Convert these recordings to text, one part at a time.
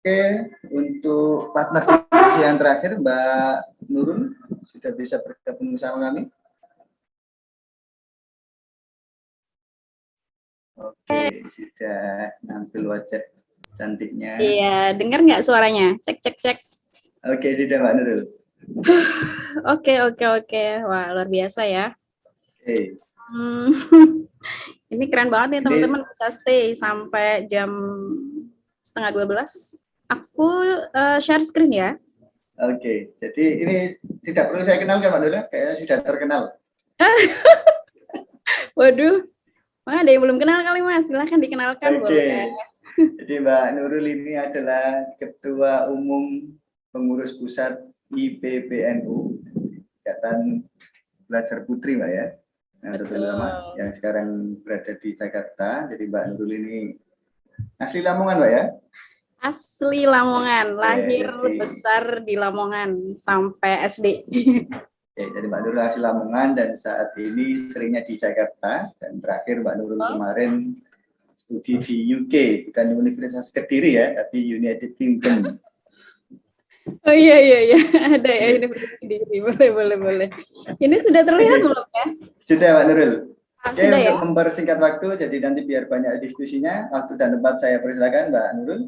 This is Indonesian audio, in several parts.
Oke, untuk partner diskusi yang terakhir, Mbak Nurul, sudah bisa bergabung bersama kami. Oke, sudah nampil wajah cantiknya. Iya, dengar nggak suaranya? Cek, cek, cek. Oke, sudah Mbak Nurul. Oke. Wah, luar biasa ya. Oke. Ini keren banget nih teman-teman, bisa stay sampai jam 11:30. Aku share screen ya. Oke, jadi ini tidak perlu saya kenalkan Mbak Nurul, kayaknya sudah terkenal. Waduh, ada yang belum kenal kali Mas, silahkan dikenalkan. Oke. Boleh. Jadi Mbak Nurul ini adalah Ketua Umum Pengurus Pusat IPPNU, Ikatan Belajar Putri Mbak ya, yang sekarang berada di Jakarta. Jadi Mbak Nurul ini asli Lamongan Mbak ya? Asli Lamongan, lahir besar di Lamongan sampai SD. Ya, jadi Mbak Nurul asli Lamongan dan saat ini seringnya di Jakarta, dan terakhir Mbak Nurul kemarin studi di UK, bukan Universitas Kediri ya, tapi United Kingdom. Oh iya, ada ya Universitas Kediri, boleh. Ini sudah terlihat belum ya? Sudah Mbak Nurul. Oke, sudah untuk ya? mempersingkat waktu, jadi nanti biar banyak diskusinya, waktu dan tempat saya persilakan Mbak Nurul.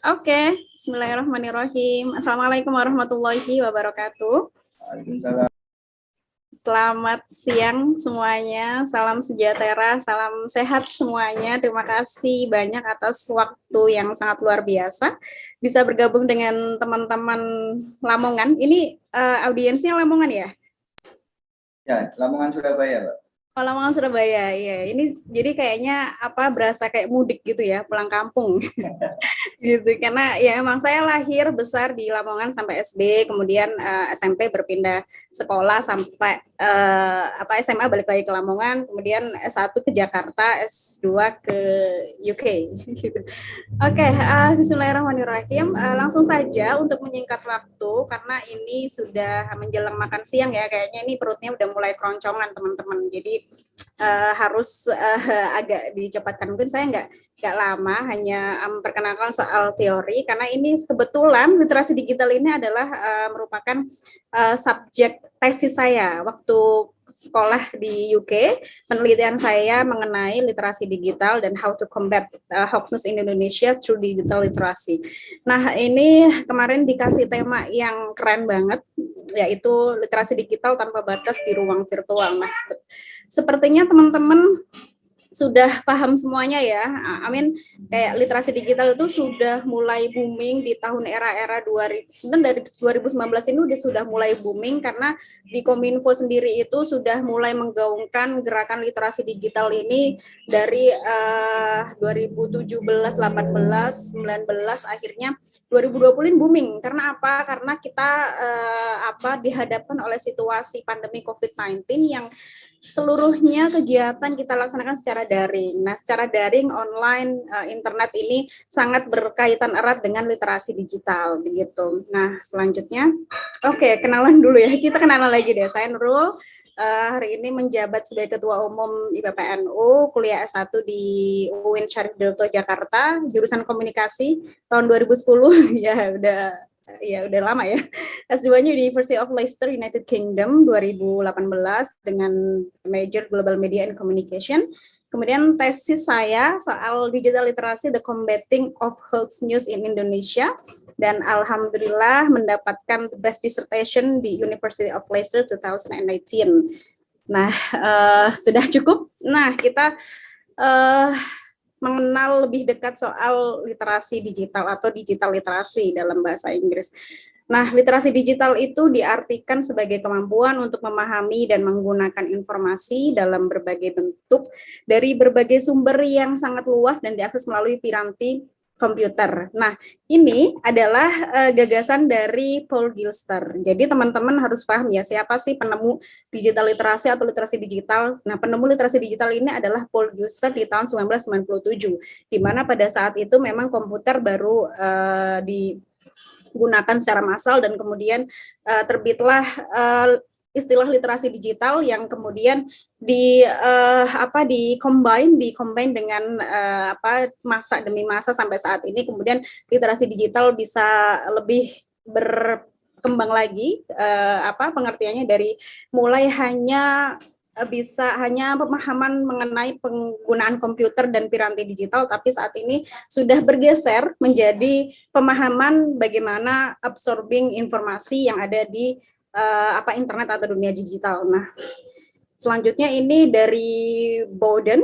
Oke, bismillahirrahmanirrahim. Assalamualaikum warahmatullahi wabarakatuh. Waalaikumsalam. Selamat siang semuanya, salam sejahtera, salam sehat semuanya. Terima kasih banyak atas waktu yang sangat luar biasa. Bisa bergabung dengan teman-teman Lamongan. Ini audiensnya Lamongan ya? Ya, Lamongan Surabaya, Mbak. Oh, Lamongan Surabaya, ya. Ini jadi kayaknya berasa kayak mudik gitu ya, pulang kampung. Gitu, karena ya emang saya lahir besar di Lamongan sampai SD, kemudian SMP berpindah sekolah sampai SMA balik lagi ke Lamongan, kemudian S1 ke Jakarta, S2 ke UK gitu. Oke, bismillahirrahmanirrahim. Langsung saja untuk menyingkat waktu karena ini sudah menjelang makan siang ya, kayaknya ini perutnya udah mulai keroncongan teman-teman. Jadi harus agak dicepatkan. Mungkin saya nggak lama, hanya memperkenalkan soal teori karena ini kebetulan literasi digital ini adalah merupakan subjek tesis saya waktu sekolah di UK. Penelitian saya mengenai literasi digital dan how to combat hoax news in Indonesia through digital literacy. Nah, ini kemarin dikasih tema yang keren banget, yaitu literasi digital tanpa batas di ruang virtual. Nah, sepertinya teman-teman sudah paham semuanya ya. Amin. Kayak literasi digital itu sudah mulai booming di tahun era-era 2000. Dari 2019 ini sudah mulai booming karena di Kominfo sendiri itu sudah mulai menggaungkan gerakan literasi digital ini dari 2017, 18, 19 akhirnya 2020 ini booming. Karena apa? Karena kita dihadapkan oleh situasi pandemi COVID-19 yang seluruhnya kegiatan kita laksanakan secara daring. Nah, secara daring, online, internet ini sangat berkaitan erat dengan literasi digital, begitu. Nah, selanjutnya, kenalan dulu ya. Kita kenalan lagi deh. Saya Nurul. Hari ini menjabat sebagai Ketua Umum IPPNU, kuliah S1 di UIN Syarif Hidayatullah Jakarta, jurusan Komunikasi tahun 2010. Ya udah lama ya. S2-nya University of Leicester, United Kingdom 2018 dengan major Global Media and Communication. Kemudian tesis saya soal digital literacy, the combating of hoax news in Indonesia, dan alhamdulillah mendapatkan the best dissertation di University of Leicester 2019. Nah, sudah cukup. Nah, kita mengenal lebih dekat soal literasi digital atau digital literasi dalam bahasa Inggris. Nah, literasi digital itu diartikan sebagai kemampuan untuk memahami dan menggunakan informasi dalam berbagai bentuk dari berbagai sumber yang sangat luas dan diakses melalui piranti komputer. Nah, ini adalah gagasan dari Paul Gilster. Jadi teman-teman harus paham ya, siapa sih penemu digital literasi atau literasi digital. Nah, penemu literasi digital ini adalah Paul Gilster di tahun 1997, di mana pada saat itu memang komputer baru digunakan secara massal dan kemudian terbitlah istilah literasi digital yang kemudian di combine dengan masa demi masa sampai saat ini, kemudian literasi digital bisa lebih berkembang lagi, pengertiannya dari mulai hanya pemahaman mengenai penggunaan komputer dan piranti digital, tapi saat ini sudah bergeser menjadi pemahaman bagaimana absorbing informasi yang ada di internet atau dunia digital. Nah, selanjutnya ini dari Bowden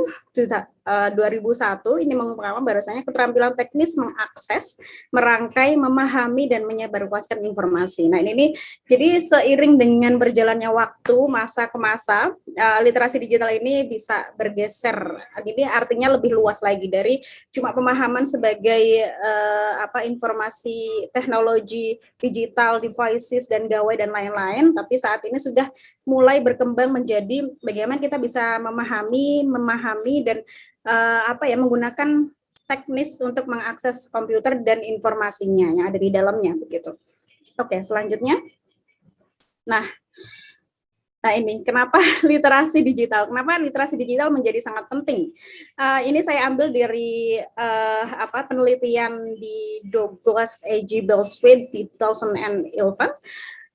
2001, ini mengungkapkan bahwasanya keterampilan teknis mengakses, merangkai, memahami, dan menyebarluaskan informasi. Nah, ini jadi seiring dengan berjalannya waktu, masa ke masa, literasi digital ini bisa bergeser. Jadi artinya lebih luas lagi dari cuma pemahaman sebagai informasi teknologi digital, devices, dan gawai, dan lain-lain, tapi saat ini sudah mulai berkembang menjadi bagaimana kita bisa memahami dan menggunakan teknis untuk mengakses komputer dan informasinya yang ada di dalamnya begitu. Oke, selanjutnya. Nah, ini kenapa literasi digital? Kenapa literasi digital menjadi sangat penting? Ini saya ambil dari penelitian di Douglas A.G. Bellswede di 2011.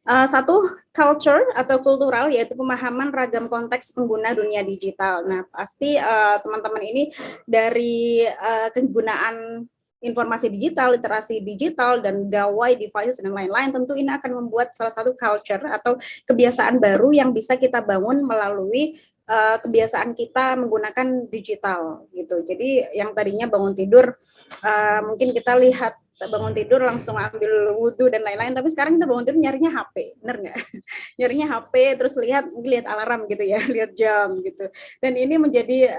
Satu, culture atau kultural, yaitu pemahaman ragam konteks pengguna dunia digital. Nah, pasti teman-teman ini dari kegunaan informasi digital, literasi digital, dan gawai, devices, dan lain-lain, tentu ini akan membuat salah satu culture atau kebiasaan baru yang bisa kita bangun melalui kebiasaan kita menggunakan digital gitu. Jadi yang tadinya bangun tidur, mungkin kita lihat bangun tidur langsung ambil wudhu dan lain-lain, tapi sekarang kita bangun tidur nyarinya HP, bener nggak? Nyarinya HP, terus lihat alarm gitu ya, lihat jam gitu. Dan ini menjadi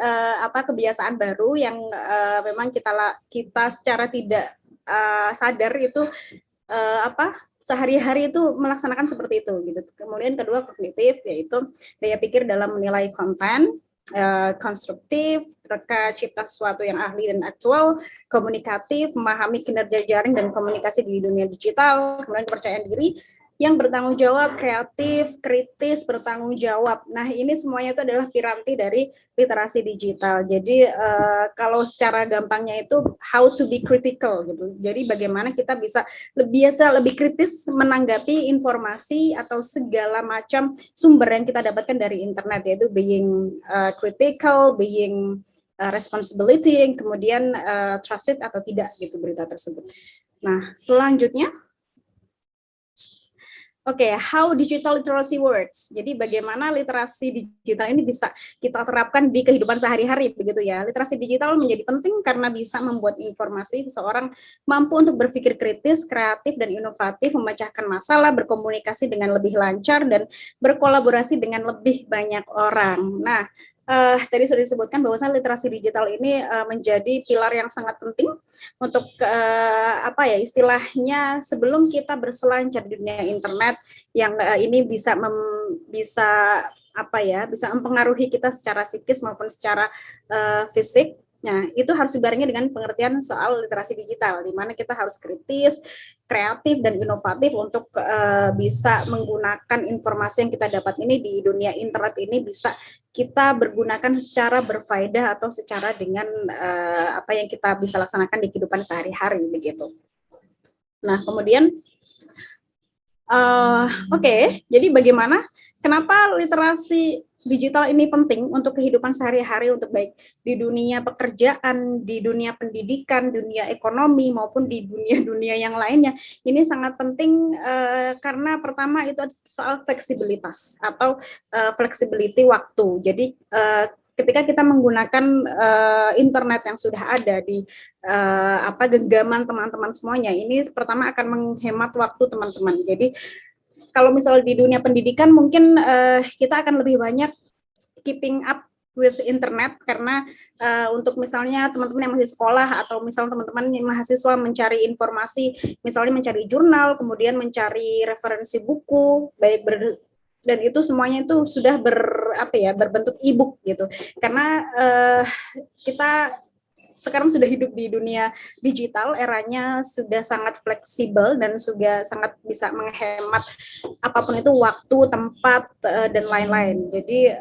kebiasaan baru yang memang kita secara tidak sadar itu sehari-hari itu melaksanakan seperti itu gitu. Kemudian kedua, kognitif, yaitu daya pikir dalam menilai konten, konstruktif, reka cipta sesuatu yang ahli dan aktual, komunikatif, memahami kinerja jaring dan komunikasi di dunia digital, kemudian kepercayaan diri yang bertanggung jawab, kreatif, kritis, bertanggung jawab. Nah, ini semuanya itu adalah piranti dari literasi digital. Jadi kalau secara gampangnya itu how to be critical gitu. Jadi bagaimana kita bisa lebih kritis menanggapi informasi atau segala macam sumber yang kita dapatkan dari internet, yaitu being critical, being responsibility, kemudian trusted atau tidak gitu berita tersebut. Nah, selanjutnya, how digital literacy works. Jadi bagaimana literasi digital ini bisa kita terapkan di kehidupan sehari-hari begitu ya. Literasi digital menjadi penting karena bisa membuat informasi seseorang mampu untuk berpikir kritis, kreatif, dan inovatif, memecahkan masalah, berkomunikasi dengan lebih lancar, dan berkolaborasi dengan lebih banyak orang. Nah, tadi sudah disebutkan bahwasanya literasi digital ini menjadi pilar yang sangat penting untuk istilahnya sebelum kita berselancar di dunia internet yang ini bisa mempengaruhi kita secara psikis maupun secara fisik. Nah, itu harus dibarengi dengan pengertian soal literasi digital, di mana kita harus kritis, kreatif, dan inovatif untuk bisa menggunakan informasi yang kita dapat ini di dunia internet ini bisa kita bergunakan secara berfaedah atau secara dengan apa yang kita bisa laksanakan di kehidupan sehari-hari begitu. Nah, kemudian jadi bagaimana, kenapa literasi digital ini penting untuk kehidupan sehari-hari, untuk baik di dunia pekerjaan, di dunia pendidikan, dunia ekonomi, maupun di dunia-dunia yang lainnya. Ini sangat penting karena pertama itu soal fleksibilitas atau flexibility waktu. Jadi ketika kita menggunakan internet yang sudah ada di genggaman teman-teman semuanya, ini pertama akan menghemat waktu teman-teman. Jadi kalau misalnya di dunia pendidikan mungkin kita akan lebih banyak keeping up with internet karena untuk misalnya teman-teman yang masih sekolah atau misalnya teman-teman yang mahasiswa mencari informasi, misalnya mencari jurnal, kemudian mencari referensi buku, dan itu semuanya itu sudah berbentuk e-book gitu. Karena kita sekarang sudah hidup di dunia digital, eranya sudah sangat fleksibel dan juga sangat bisa menghemat apapun itu waktu, tempat, dan lain-lain. Jadi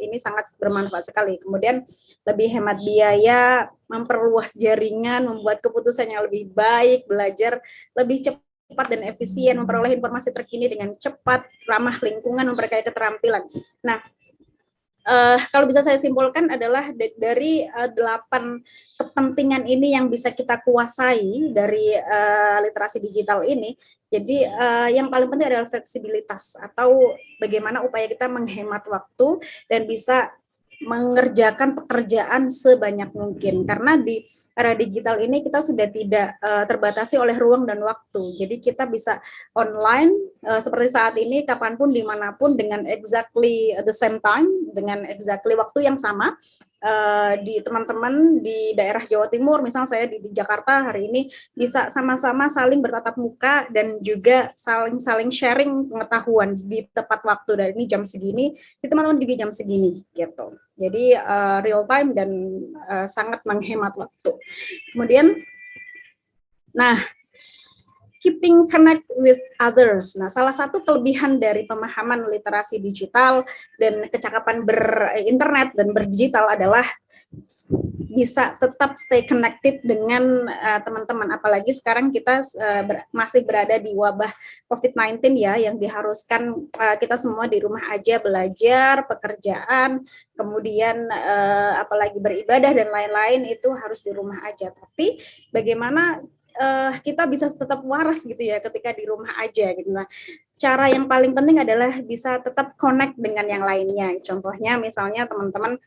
ini sangat bermanfaat sekali. Kemudian lebih hemat biaya, memperluas jaringan, membuat keputusan yang lebih baik, belajar lebih cepat dan efisien, memperoleh informasi terkini dengan cepat, ramah lingkungan, memperkaya keterampilan. Nah, kalau bisa saya simpulkan adalah dari 8 kepentingan ini yang bisa kita kuasai dari literasi digital ini. Jadi yang paling penting adalah fleksibilitas atau bagaimana upaya kita menghemat waktu dan bisa mengerjakan pekerjaan sebanyak mungkin, karena di era digital ini kita sudah tidak terbatasi oleh ruang dan waktu. Jadi kita bisa online seperti saat ini kapanpun dimanapun dengan exactly the same time, dengan exactly waktu yang sama. Di teman-teman di daerah Jawa Timur, misal saya di Jakarta hari ini bisa sama-sama saling bertatap muka dan juga saling sharing pengetahuan di tepat waktu, dari ini jam segini, di teman-teman juga jam segini gitu. Jadi real time dan sangat menghemat waktu. Kemudian, nah, keeping connect with others. Nah, salah satu kelebihan dari pemahaman literasi digital dan kecakapan berinternet dan berdigital adalah bisa tetap stay connected dengan teman-teman. Apalagi sekarang kita masih berada di wabah COVID-19 ya, yang diharuskan kita semua di rumah aja belajar, pekerjaan, kemudian apalagi beribadah dan lain-lain itu harus di rumah aja. Tapi bagaimana kita bisa tetap waras gitu ya ketika di rumah aja gitu. Nah, cara yang paling penting adalah bisa tetap connect dengan yang lainnya. Contohnya misalnya teman-teman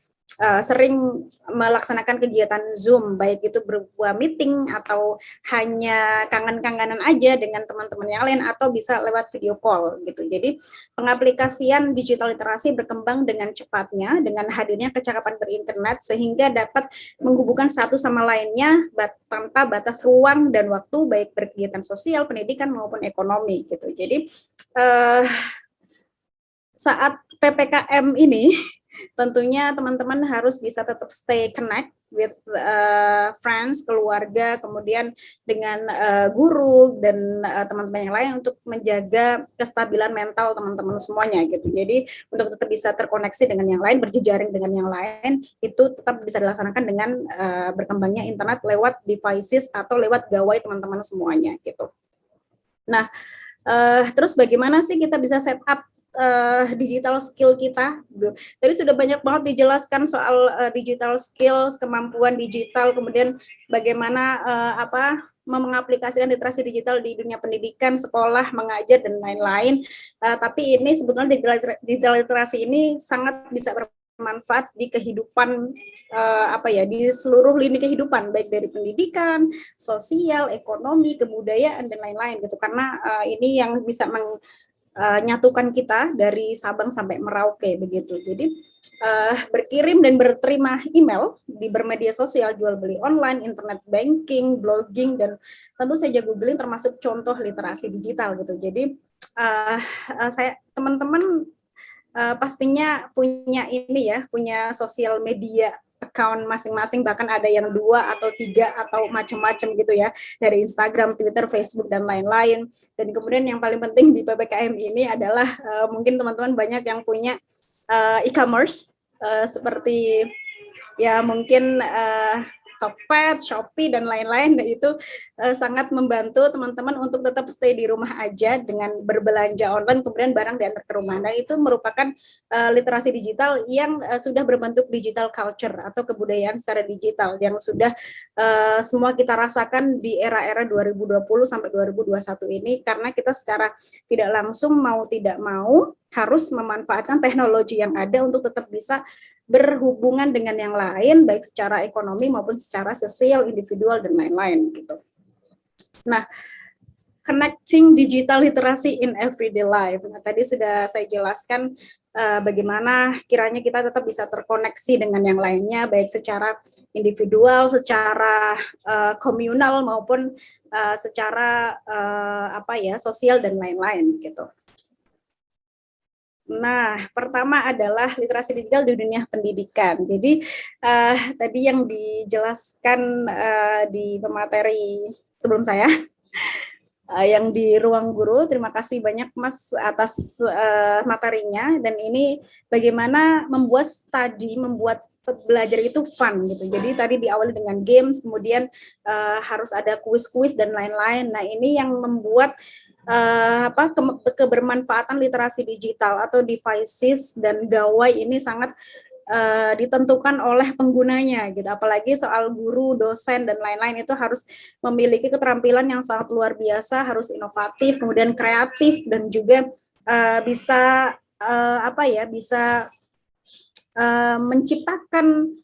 sering melaksanakan kegiatan Zoom, baik itu berupa meeting atau hanya kangen-kangenan aja dengan teman-teman yang lain, atau bisa lewat video call gitu. Jadi pengaplikasian digital literasi berkembang dengan cepatnya dengan hadirnya kecakapan berinternet, sehingga dapat menghubungkan satu sama lainnya tanpa batas ruang dan waktu, baik berkegiatan sosial, pendidikan maupun ekonomi gitu. Jadi saat PPKM ini tentunya teman-teman harus bisa tetap stay connect with friends, keluarga, kemudian dengan guru dan teman-teman yang lain untuk menjaga kestabilan mental teman-teman semuanya gitu. Jadi untuk tetap bisa terkoneksi dengan yang lain, berjejaring dengan yang lain, itu tetap bisa dilaksanakan dengan berkembangnya internet lewat devices atau lewat gawai teman-teman semuanya gitu. Nah, terus bagaimana sih kita bisa set up digital skill kita? Tadi sudah banyak banget dijelaskan soal digital skills, kemampuan digital, kemudian bagaimana mengaplikasikan literasi digital di dunia pendidikan, sekolah, mengajar dan lain-lain. Tapi ini sebetulnya digital literasi ini sangat bisa bermanfaat di kehidupan di seluruh lini kehidupan, baik dari pendidikan, sosial, ekonomi, kebudayaan dan lain-lain gitu. Karena ini yang bisa nyatukan kita dari Sabang sampai Merauke begitu. Jadi berkirim dan berterima email, di bermedia sosial, jual beli online, internet banking, blogging, dan tentu saja googling termasuk contoh literasi digital gitu. Jadi saya teman-teman pastinya punya ini ya, punya sosial media account masing-masing, bahkan ada yang 2 atau 3 atau macam-macam gitu ya, dari Instagram, Twitter, Facebook dan lain-lain. Dan kemudian yang paling penting di PPKM ini adalah mungkin teman-teman banyak yang punya e-commerce seperti ya mungkin Tokped, Shopee dan lain-lain, dan itu sangat membantu teman-teman untuk tetap stay di rumah aja dengan berbelanja online, kemudian barang diantar ke rumah. Dan itu merupakan literasi digital yang sudah berbentuk digital culture atau kebudayaan secara digital yang sudah semua kita rasakan di era-era 2020 sampai 2021 ini, karena kita secara tidak langsung mau tidak mau harus memanfaatkan teknologi yang ada untuk tetap bisa berhubungan dengan yang lain, baik secara ekonomi maupun secara sosial, individual, dan lain-lain gitu. Nah, connecting digital literacy in everyday life. Nah, tadi sudah saya jelaskan bagaimana kiranya kita tetap bisa terkoneksi dengan yang lainnya, baik secara individual, secara komunal maupun secara sosial dan lain-lain gitu. Nah, pertama adalah literasi digital di dunia pendidikan. Jadi tadi yang dijelaskan di pemateri sebelum saya, yang di ruang guru. Terima kasih banyak Mas atas materinya, dan ini bagaimana membuat study, membuat belajar itu fun gitu. Jadi tadi diawali dengan games, kemudian harus ada kuis-kuis dan lain-lain. Nah, ini yang membuat kebermanfaatan literasi digital atau devices dan gawai ini sangat ditentukan oleh penggunanya gitu. Apalagi soal guru, dosen dan lain-lain itu harus memiliki keterampilan yang sangat luar biasa, harus inovatif, kemudian kreatif, dan juga bisa bisa menciptakan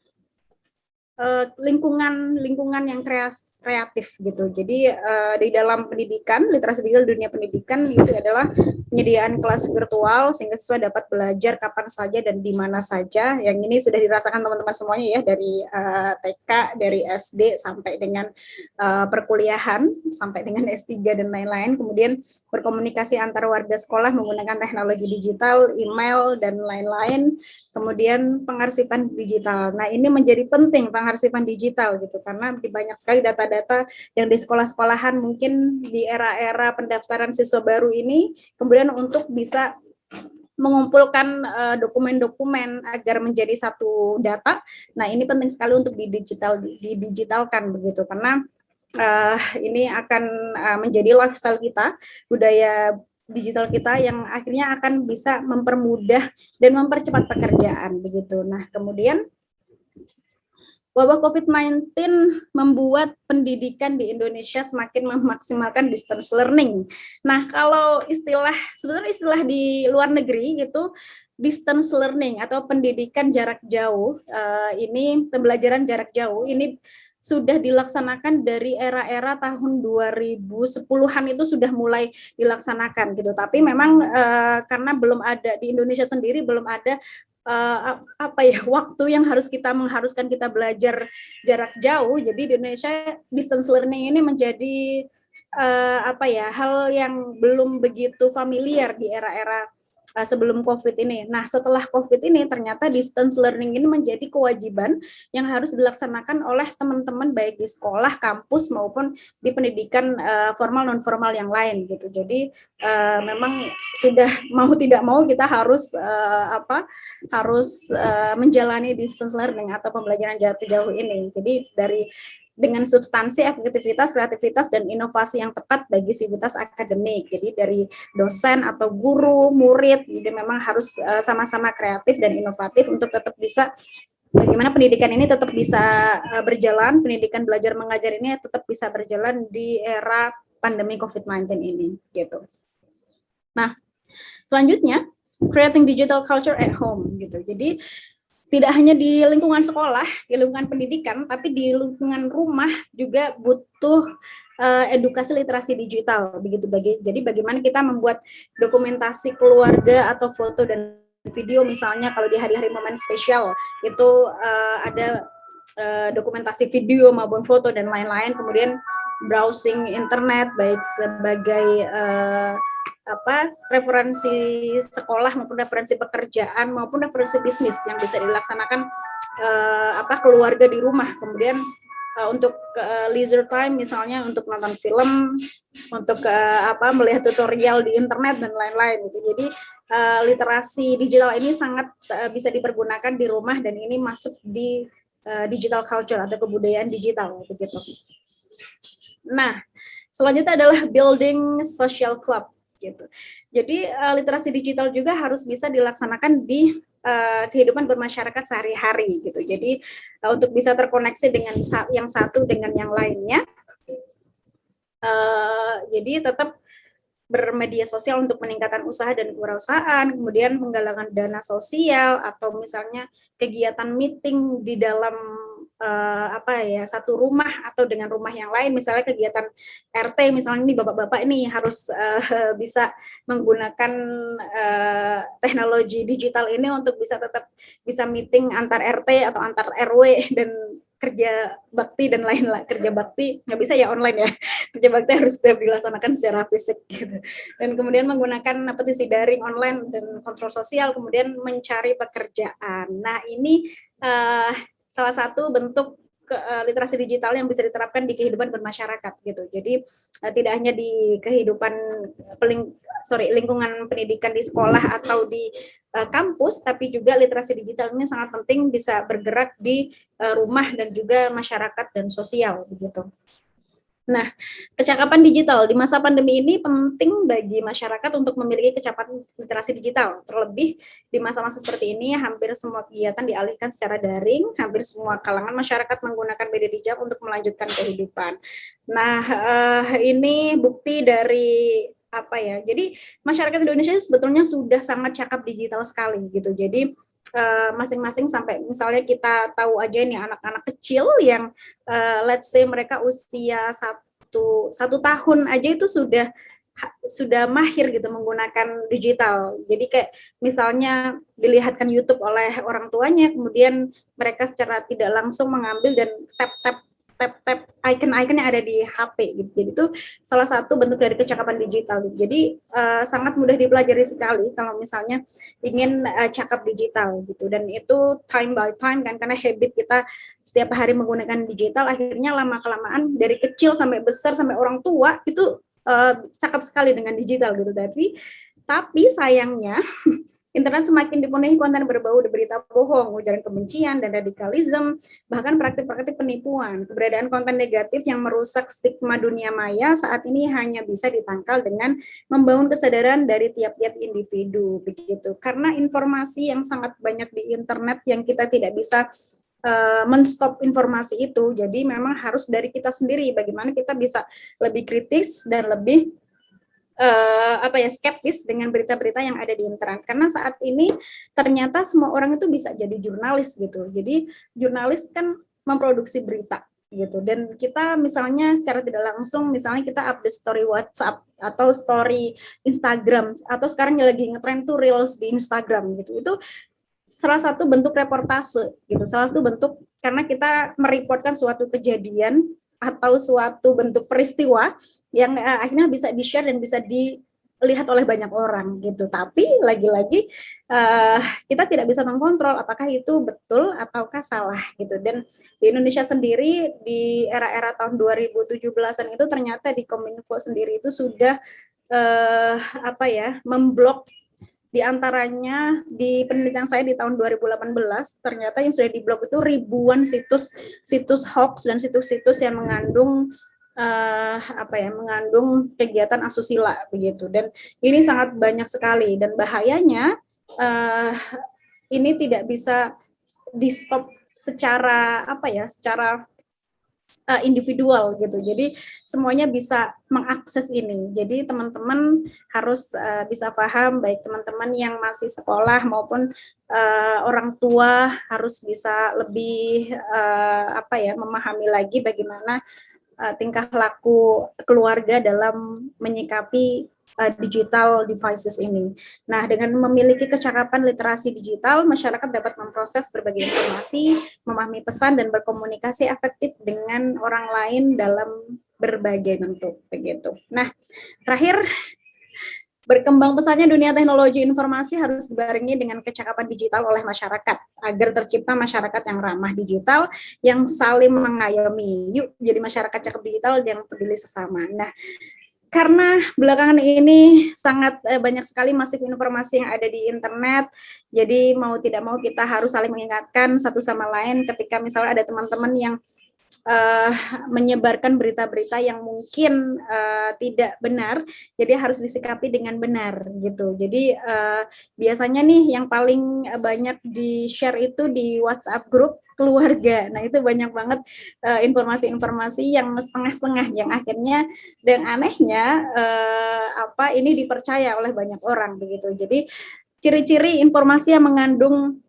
lingkungan yang kreatif gitu. Jadi di dalam pendidikan, literasi digital dunia pendidikan itu adalah penyediaan kelas virtual sehingga siswa dapat belajar kapan saja dan di mana saja. Yang ini sudah dirasakan teman-teman semuanya ya, dari TK, dari SD sampai dengan perkuliahan, sampai dengan S3 dan lain-lain. Kemudian berkomunikasi antar warga sekolah menggunakan teknologi digital, email dan lain-lain. Kemudian pengarsipan digital. Nah, ini menjadi penting pengarsipan digital gitu, karena banyak sekali data-data yang di sekolah-sekolahan mungkin di era-era pendaftaran siswa baru ini, kemudian untuk bisa mengumpulkan dokumen-dokumen agar menjadi satu data. Nah, ini penting sekali untuk didigitalkan begitu, karena ini akan menjadi lifestyle kita, budaya digital kita yang akhirnya akan bisa mempermudah dan mempercepat pekerjaan begitu. Nah, kemudian wabah COVID-19 membuat pendidikan di Indonesia semakin memaksimalkan distance learning. Nah, kalau sebenarnya istilah di luar negeri itu distance learning atau pendidikan jarak jauh, ini pembelajaran jarak jauh, ini sudah dilaksanakan dari era-era tahun 2010-an itu sudah mulai dilaksanakan gitu. Tapi memang karena belum ada di Indonesia sendiri, belum ada waktu yang mengharuskan kita belajar jarak jauh. Jadi di Indonesia distance learning ini menjadi hal yang belum begitu familiar di era-era sebelum COVID ini. Nah, setelah COVID ini ternyata distance learning ini menjadi kewajiban yang harus dilaksanakan oleh teman-teman baik di sekolah, kampus maupun di pendidikan formal non formal yang lain gitu. Jadi memang sudah mau tidak mau kita harus menjalani distance learning atau pembelajaran jarak jauh ini. Jadi dengan substansi, efektivitas, kreativitas, dan inovasi yang tepat bagi sivitas akademik. Jadi dari dosen atau guru, murid, jadi memang harus sama-sama kreatif dan inovatif untuk tetap bisa bagaimana pendidikan ini tetap bisa berjalan, pendidikan belajar mengajar ini tetap bisa berjalan di era pandemi COVID-19 ini, gitu. Nah, selanjutnya creating digital culture at home, gitu. Jadi tidak hanya di lingkungan sekolah, di lingkungan pendidikan, tapi di lingkungan rumah juga butuh edukasi literasi digital begitu. Jadi bagaimana kita membuat dokumentasi keluarga atau foto dan video, misalnya kalau di hari-hari momen spesial itu ada dokumentasi video maupun foto dan lain-lain, kemudian browsing internet baik sebagai referensi sekolah maupun referensi pekerjaan maupun referensi bisnis yang bisa dilaksanakan keluarga di rumah. Kemudian untuk leisure time misalnya untuk nonton film, untuk melihat tutorial di internet dan lain-lain gitu. Jadi literasi digital ini sangat bisa dipergunakan di rumah, dan ini masuk di digital culture atau kebudayaan digital begitu. Nah, selanjutnya adalah building social club gitu. Jadi literasi digital juga harus bisa dilaksanakan di kehidupan bermasyarakat sehari-hari gitu. Jadi untuk bisa terkoneksi dengan yang satu dengan yang lainnya. Jadi tetap bermedia sosial untuk meningkatkan usaha dan kewirausahaan, kemudian menggalakkan dana sosial atau misalnya kegiatan meeting di dalam satu rumah atau dengan rumah yang lain, misalnya kegiatan RT misalnya ini bapak-bapak ini harus bisa menggunakan teknologi digital ini untuk bisa tetap bisa meeting antar RT atau antar RW dan kerja bakti dan lain-lain, kerja bakti nggak bisa ya online ya, kerja bakti harus dilaksanakan secara fisik gitu. Dan kemudian menggunakan petisi daring online dan kontrol sosial, kemudian mencari pekerjaan. Nah ini salah satu bentuk literasi digital yang bisa diterapkan di kehidupan bermasyarakat gitu. Jadi tidak hanya di kehidupan lingkungan pendidikan di sekolah atau di kampus, tapi juga literasi digital ini sangat penting bisa bergerak di rumah dan juga masyarakat dan sosial begitu. Nah, kecakapan digital di masa pandemi ini penting bagi masyarakat untuk memiliki kecakapan literasi digital. Terlebih di masa-masa seperti ini, hampir semua kegiatan dialihkan secara daring, hampir semua kalangan masyarakat menggunakan media digital untuk melanjutkan kehidupan. Nah, ini bukti dari apa ya? Jadi masyarakat Indonesia sebetulnya sudah sangat cakap digital sekali gitu. Jadi masing-masing sampai misalnya kita tahu aja nih anak-anak kecil yang let's say mereka usia satu tahun aja itu sudah mahir gitu menggunakan digital. Jadi kayak misalnya dilihatkan YouTube oleh orang tuanya, kemudian mereka secara tidak langsung mengambil dan tap icon-icon yang ada di HP gitu. Jadi itu salah satu bentuk dari kecakapan digital. Jadi sangat mudah dipelajari sekali kalau misalnya ingin cakap digital gitu. Dan itu time by time kan, karena habit kita setiap hari menggunakan digital, akhirnya lama-kelamaan dari kecil sampai besar sampai orang tua itu cakap sekali dengan digital gitu. Tapi sayangnya internet semakin dipenuhi konten berbau berita bohong, ujaran kebencian, dan radikalisme, bahkan praktik-praktik penipuan. Keberadaan konten negatif yang merusak stigma dunia maya saat ini hanya bisa ditangkal dengan membangun kesadaran dari tiap-tiap individu, begitu. Karena informasi yang sangat banyak di internet yang kita tidak bisa menstop informasi itu, jadi memang harus dari kita sendiri, bagaimana kita bisa lebih kritis dan lebih skeptis dengan berita-berita yang ada di internet, karena saat ini ternyata semua orang itu bisa jadi jurnalis gitu. Jadi jurnalis kan memproduksi berita gitu, dan kita misalnya secara tidak langsung misalnya kita update story WhatsApp atau story Instagram, atau sekarang lagi ngetrend tuh reels di Instagram gitu, itu salah satu bentuk reportase gitu, salah satu bentuk karena kita mereportkan suatu kejadian atau suatu bentuk peristiwa yang akhirnya bisa di-share dan bisa dilihat oleh banyak orang gitu. Tapi lagi-lagi kita tidak bisa mengkontrol apakah itu betul ataukah salah gitu. Dan di Indonesia sendiri di era-era tahun 2017-an itu ternyata di Kominfo sendiri itu sudah memblok, di antaranya di penelitian saya di tahun 2018 ternyata yang sudah diblok itu ribuan situs hoax dan situs-situs yang mengandung mengandung kegiatan asusila begitu. Dan ini sangat banyak sekali, dan bahayanya ini tidak bisa di stop secara secara individual gitu. Jadi semuanya bisa mengakses ini. Jadi teman-teman harus bisa paham, baik teman-teman yang masih sekolah maupun orang tua harus bisa lebih memahami lagi bagaimana tingkah laku keluarga dalam menyikapi digital devices ini. Nah, dengan memiliki kecakapan literasi digital, masyarakat dapat memproses berbagai informasi, memahami pesan, dan berkomunikasi efektif dengan orang lain dalam berbagai bentuk. Begitu. Nah, terakhir, berkembang pesatnya dunia teknologi informasi harus dibarengi dengan kecakapan digital oleh masyarakat agar tercipta masyarakat yang ramah digital, yang saling mengayomi. Yuk jadi masyarakat cakap digital yang peduli sesama. Nah, karena belakangan ini sangat banyak sekali masif informasi yang ada di internet, jadi mau tidak mau kita harus saling mengingatkan satu sama lain ketika misalnya ada teman-teman yang menyebarkan berita-berita yang mungkin tidak benar, jadi harus disikapi dengan benar gitu. Jadi biasanya nih yang paling banyak di-share itu di WhatsApp grup keluarga. Nah, itu banyak banget informasi-informasi yang setengah-setengah yang akhirnya dan anehnya ini dipercaya oleh banyak orang begitu. Jadi ciri-ciri informasi yang mengandung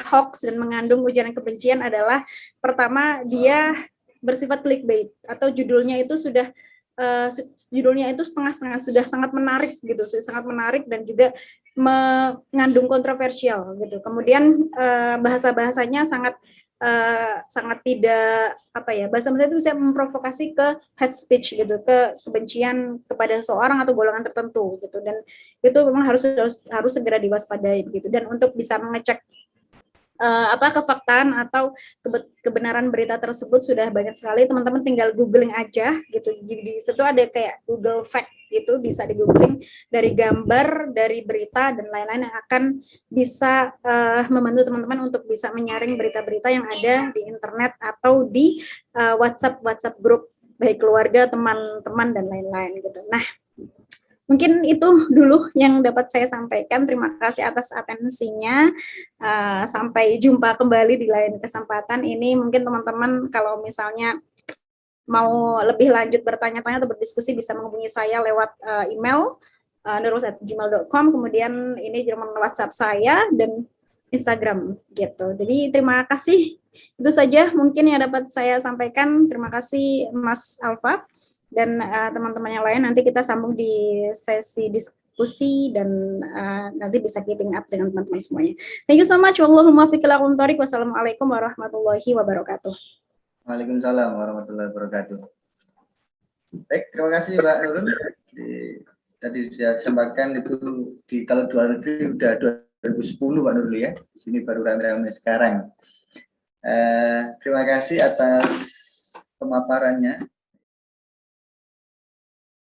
hoax dan mengandung ujaran kebencian adalah pertama, dia bersifat clickbait atau judulnya itu sudah setengah-setengah, sudah sangat menarik gitu, sangat menarik dan juga mengandung kontroversial gitu. Kemudian bahasa-bahasanya sangat sangat tidak apa ya, bahasa Indonesia itu bisa memprovokasi ke hate speech gitu, ke kebencian kepada seorang atau golongan tertentu gitu, dan itu memang harus segera diwaspadai begitu. Dan untuk bisa mengecek kefaktaan atau kebenaran berita tersebut sudah banyak sekali, teman-teman tinggal googling aja gitu. Jadi di situ ada kayak Google Fact gitu, bisa di googling dari gambar, dari berita dan lain-lain yang akan bisa membantu teman-teman untuk bisa menyaring berita-berita yang ada di internet atau di WhatsApp grup baik keluarga, teman-teman dan lain-lain gitu. Nah, mungkin itu dulu yang dapat saya sampaikan. Terima kasih atas atensinya. Sampai jumpa kembali di lain kesempatan. Ini mungkin teman-teman kalau misalnya mau lebih lanjut bertanya-tanya atau berdiskusi bisa menghubungi saya lewat email nurul@gmail.com. Kemudian ini nomor WhatsApp saya dan Instagram gitu. Jadi terima kasih. Itu saja mungkin yang dapat saya sampaikan. Terima kasih Mas Alfa dan teman-teman yang lain. Nanti kita sambung di sesi diskusi dan nanti bisa keeping up dengan teman-teman semuanya. Thank you so much. Wassalamualaikum warahmatullahi wabarakatuh. Waalaikumsalam warahmatullahi wabarakatuh. Baik, terima kasih Mbak Nurul. Tadi saya sampaikan itu kalau luar negeri udah 2010 Mbak Nurul ya. Di sini baru rame-rame sekarang. Terima kasih atas pemaparannya.